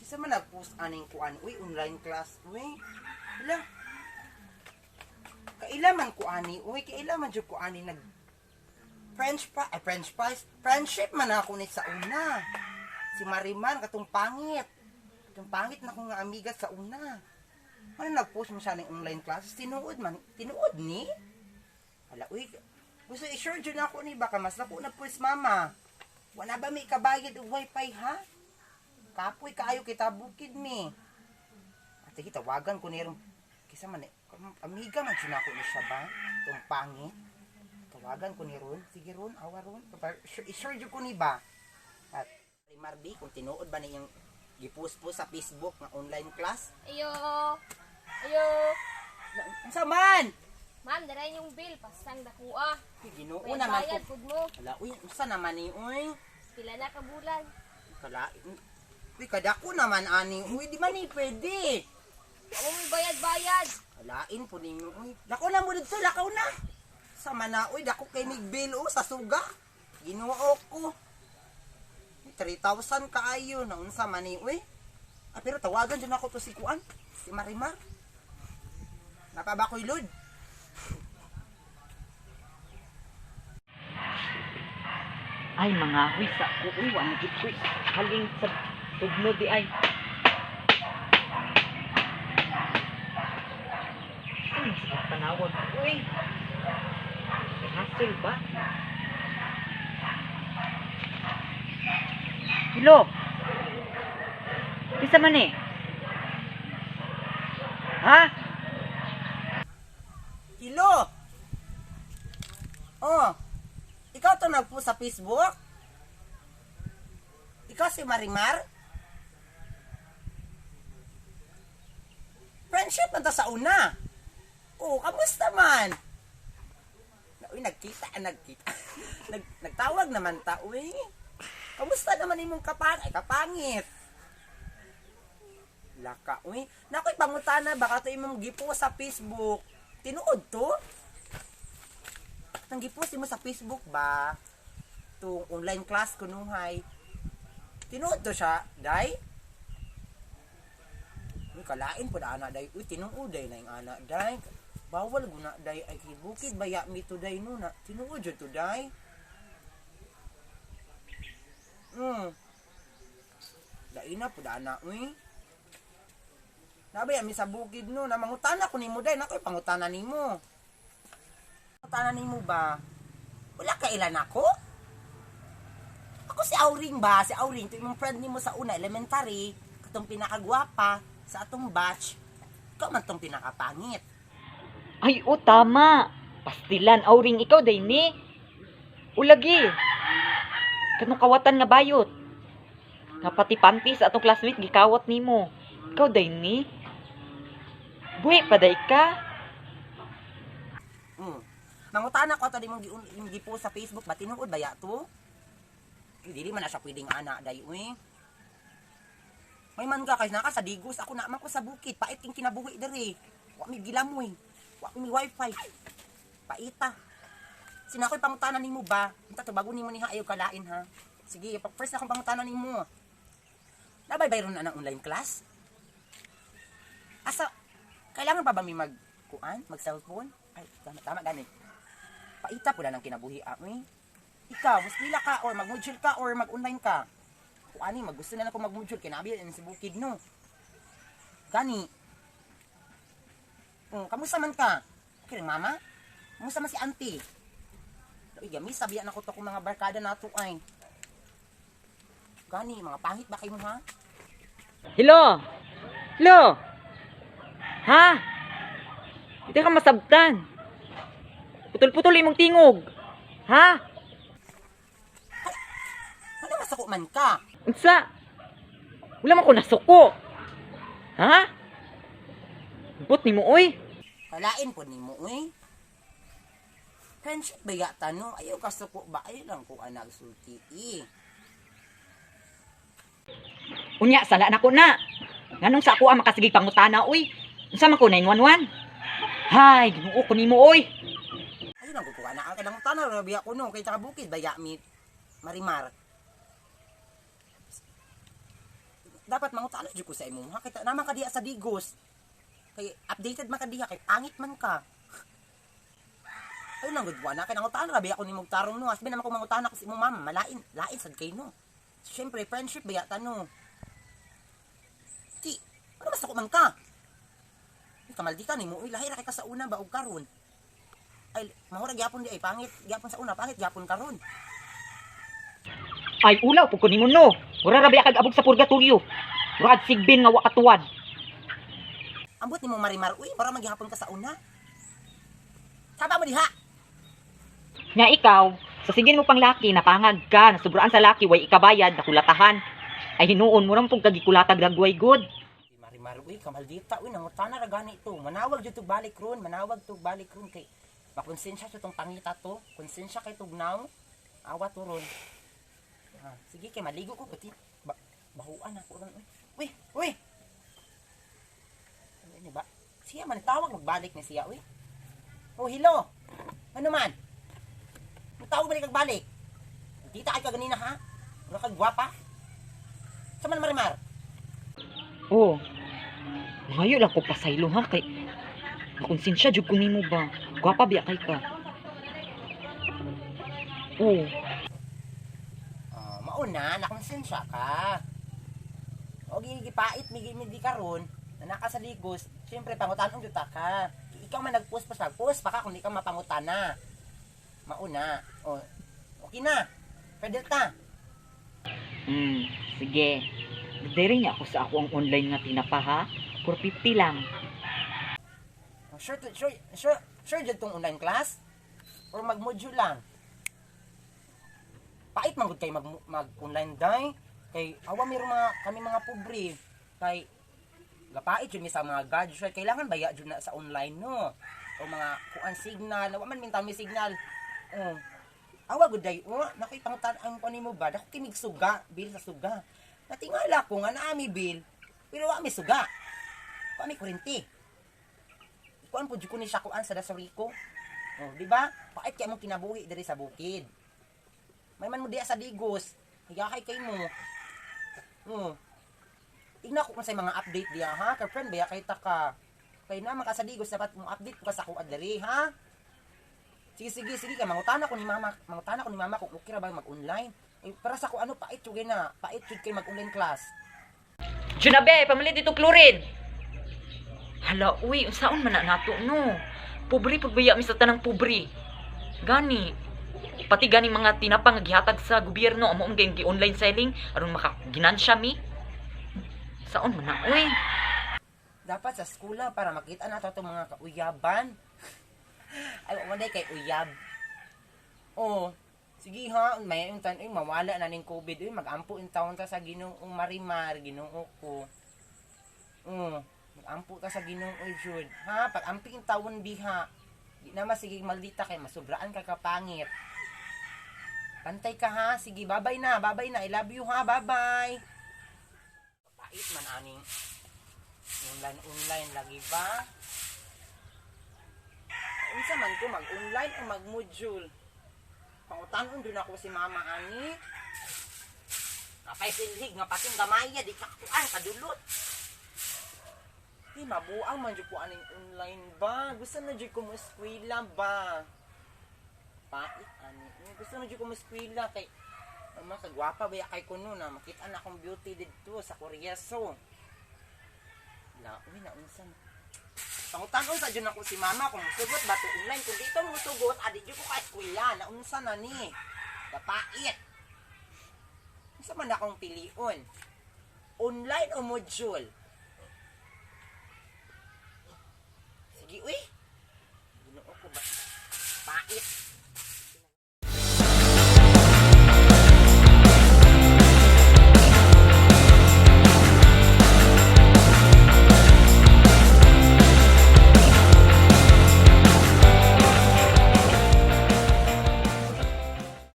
Kisa man nag-post aning kuan, uy, online class, uy. Hala. Kailaman ko ani, uy, kailaman jud ko ani nag French fries. Friendship man ako ni sa una. Si Mariman katong pangit. Katong pangit na ko nga amiga sa una. Ano nag-post mo siya ng online classes? Tinuod ni? Hala, uy, gusto i-share dyan ako ni, baka mas naku na pues mama. Wala ba may kabayad o wifi ha? Kapoy kaayo kita bukid mi. At sige, tawagan ko niya kisa man amiga man siya ako ni siya ba? Itong pangit. Tawagan ko ni Ron. Sige Ron, awa Ron. I-share dyan ko ni ba? At Marby, kung tinuod ba niyang gipost po sa Facebook ng online class? Ayo. Unsa man? Ma'am, dara yung bill pasang dakuha. Ginoo naman Bayad ko. pud mo. Hala, uy, unsa naman ni uy? Pila na ka bulan. Kala, uy, kadako naman ani. Uy, di man ni pwede. Ako may bayad-bayad. Halain po ninyo, uy. Lakaw na mo dito, lakaw na. Sama na, uy, dako kay nigbill, sa suga. Ginoo ko. 3,000 kaayo na unsa man ni, uy. Ah, pero tawagan dyan ako to si Kuan, si Marimar. Napaba ko'y load. Ay, mga huy sa uy, wala gito haling sa tugno di ay. Ano sa panawag? Uy! Hassle ba? Hello? Bisa man eh? Ha? Hello? Oh, ikaw to nagpo sa Facebook? Ikaw si Marimar? Friendship man ta sa una. Oh, kamusta man? Uy, nagkita. Nagtawag naman ta, uy. Kamusta naman imong kapangit? Laka, uy. Nakoy pangutana, baka to imong gipo sa Facebook. Tinuod to? Nang gipost mo sa Facebook ba? Itong online class kunuhay. Tinuod to siya, day? Uy, kalain po na anak, day. Uy, tinuoday na yung anak, day. Bawal guna, day. Ay, bukid baya mi to, day, no? Tinuod yun to, day. Day na po na anak, uy. Nabay, ami sa bukid, no? Na mangutana ko ni mo, day. Nakoy pangutana ni mo. Pangutana ni mo ba? Wala ka ilan ako? Ako si Auring ba? Si Auring, ito yung friend ni mo sa una, elementary. Katong pinakagwapa sa atong batch. Ikaw man tong pinakapangit. Ay, o tama. Pastilan, auring ikaw, day ni. Ulagi. Kanong kawatan nga bayot. Napati panty sa atong classmate, gikawat ni mo. Ikaw, day ni. Buwi, paday ka. Mangutana ko, tadi mong gipo sa Facebook, ba tinuod ba yato? Hindi man na siya pwedeng anak, day, uy. May man ka, kasi naka sa digos, ako naman ko sa bukid, pait yung kinabuhi dere. Wa may gilamoy, wa may wifi. Paita. Sinakoy pangutanan ni mo ba? Ito, bago ni mo ni ayaw kalain, ha? Sige, first na akong pangutanan ni mo. Nabay bayron na ng online class? Asa, kailangan pa ba may mag-cellphone? Ay, tama gani. Paita po na ng kinabuhi, uy. Ikaw, mas pila ka, or mag-module ka, or mag-online ka. Kung ani, gusto na ako mag-module, kinabi yan si Bukid, no? Gani. Kamusta man ka? Okay, mama? Kamusta man si auntie? Uy, gamis, sabihan ako to kung mga barkada na to, ay. Gani, mga pangit ba kayo mo, ha? Hello? Hello? Ha? Hindi ka masabtan. Putol-putol imong tingog. Ha? Ano masako man ka? Unsa? Wala man ko nasuko. Ha? Bot ni mo, oy. Kalain po ni mo, uy. Friendship ba yata, no? Ayaw ka suko ba? Ayaw lang ko anak sulti, Unya, sala na ko na. Nganong sa ako ang makasigig pangutana, oy. Unsa man ko 911? Hay, ginuo ko nimo, oy. Ayaw lang ko anak. Ang kadang tanah, rabi ako, no? Kaya tsaka bukid, baya mi Marimar. dapat mangutana jud ko sa imo ha, kita naman ka diha sa Digos. Kay updated man ka diha, kay pangit man ka. Ay lang gud na kay nangutana ra biya ko nimong tarong no, asbi naman ko mangutana ko sa imo ma'am, lain sad kay no. Siyempre friendship biya tano. Ti, ano basta ko man ka? Kamaldita ni mo, uy, lahi ra kay ka sa una ba og karon. Ay, mahura gyapon di ay pangit, gyapon sa una, pangit gyapon karon. Ay ulaw pud ko nimo no. Mura ra biya kag abog sa purgatorio. Mura kag sigbin nga wa katuwad. Ambot ni mo marimar, uy, para maghihapon ka sa una. Saba mo diha. Nga ikaw, sa sigin mo pang laki, napangag ka, nasubraan sa laki, way ikabayad, nakulatahan. Ay hinuon mo ram pong kagikulatag dagway good. Marimar, uy, kamaldita, uy, nangutana ra gani ito. Manawag jud tug balik ron, kay makonsensya sa tong pangita to. Konsensya kay tugnaw. Awa to ron. Sige, kay maligo ko pati. Bahuan ako ron, uy. Uy. Ano ba? Siya man tawag magbalik ni siya, uy. Oh, hello. Ano man? Tawag balik balik. Kita kay ka ganina ha? Wala kag gwapa? Sa man marimar? Oh. Ngayon lang ko pasaylo ha kay makonsensya jud ko nimo ba. Gwapa biya kay ka. Oh. Mauna, nakonsensya ka. O gigipait, migi karon, na naka sa Digos, siyempre pangutanong jud ta ka. Ikaw man nag-post pa ka kung di ka mapangutana. Mauna. O, okay na. Pwede ta. Sige. Dere niya ako sa ako ang online nga tinapa ha. 450 lang. Sure jud tong online class? Or mag-module lang? Pait man gud kay mag-online day. Kay awa miro kami mga pobre. Kay gapait jud mi sa mga gadget. Kailangan baya jud na sa online no. O mga kuan signal, wa man minta mi signal. Awa gud day. Nakipangtan ang kanimo ba? Dako kimig suga, bil sa suga. Natingala ko nga naami bil, pero wa mi suga. Kami kurente. Kuan po jud ko ni siya kuan sa Dasorico. Di ba? Pait kay mo kinabuhi diri sa bukid. May man mo diya sa Digos. Higakay kay mo. Tignan ko kung sa mga update diya ha. Kay friend baya kay ta ka. Kay naman ka sa Digos dapat mo update ko sa kuan diri ha. Sige kay mangutana ko ni mama kung okay ra ba mag-online. Para sa ko ano pait jud na. Pait jud kay mag-online class. Junabe, pamalit dito chlorine. Hala, uy, unsaon man na nato no. Pobre pud baya mi sa tanang pobre. Gani. Pati gani mga tinapang gihatag sa gobyerno amo ang gi-online selling aron makaginansya mi. Saon man na uy? Dapat sa skula para makita nato itong mga kauyaban. Ay, wala kay uyab. Sige ha, may yung tan mawala na ning COVID, mag-ampo in taon ta sa Ginoong Marimar, Ginoo ko. Mag-ampo ta sa Ginoo jud. Ha, pag amping taon biha. Di na masigig maldita kay masubraan ka kapangit. Pantay ka ha, sige, bye-bye na. I love you ha, bye-bye. Pait man aning online lagi ba? Unsa man ko mag-online o mag-module? Pangutanon doon ako si mama ani. Napay silhig nga pating gamaya di kakuan kadulot. Di mabuang man jud ko aning online ba? Gusto na jud ko mo eskwela ba? Pait ani. Gusto na jud ko mo eskwela kay mama kagwapa ba kay kuno na makita na akong beauty didto sa Korea so. Na unsa na. Pangutanon sa jud ako si mama kung musugot ba to online kung dito musugot adi jud ko ka eskwela na unsa na ni. Kapait. Unsa man akong pilion? Online o module? Sige, uy.